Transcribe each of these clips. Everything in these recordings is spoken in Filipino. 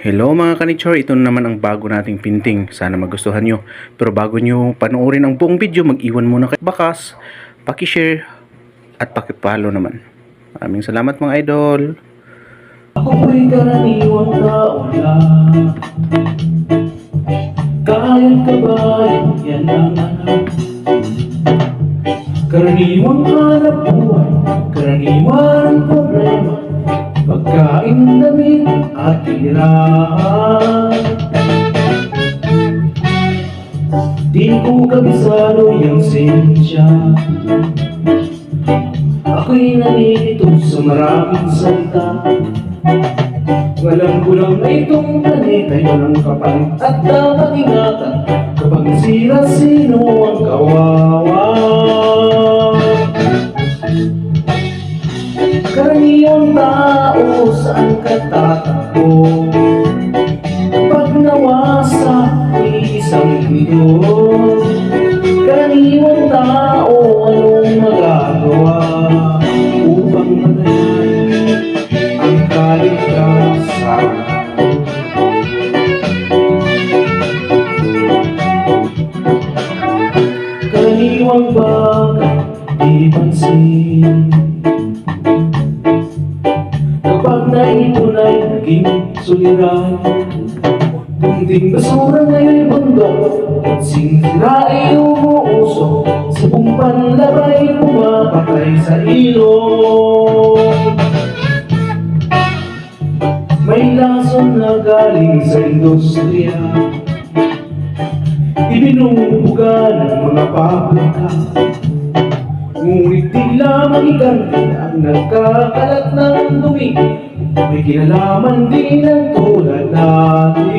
Hello mga kanitsure, ito naman ang bago nating pinting. Sana magustuhan nyo. Pero bago nyo panoorin ang buong video, mag-iwan muna kayo bakas, paki-share at paki-follow naman. Maraming salamat mga idol. Ako po'y karaniwang tao lang. Kaya ka ba? Yan ang anak. Karaniwang hanap buhay, karaniwang problema, pagkain, damit at tirahan. Di ko kabisado yung sensya. Ako'y nalilito sa maraming salita. Walang kulang na itong planeta, yun ang kapalit at dapat ingatan kapag sila sino ang kawawa. Karaniwang tao saan ka tatakbo kapag nawasak isang mundo? Karaniwang tao anong magagawa upang matayan ang kaligtasan? Karaniwang bagay di pansin kapag naipon ay naging suliran. Kunting basura ngayon'y bundok at sira ay umuusok sa buong panlabay pumapatay sa ilog. May lason na galing sa industriya, ibinubuga ng mga pabrika. Ngunit tila magiganti ang nagkakalat ng dumi. May kinalaman din ang tulad natin.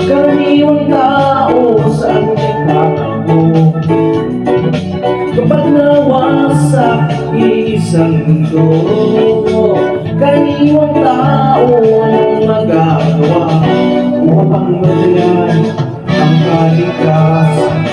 Karaniwang tao saan nagtatakbo kapag nawasak isang mundo? Karaniwang tao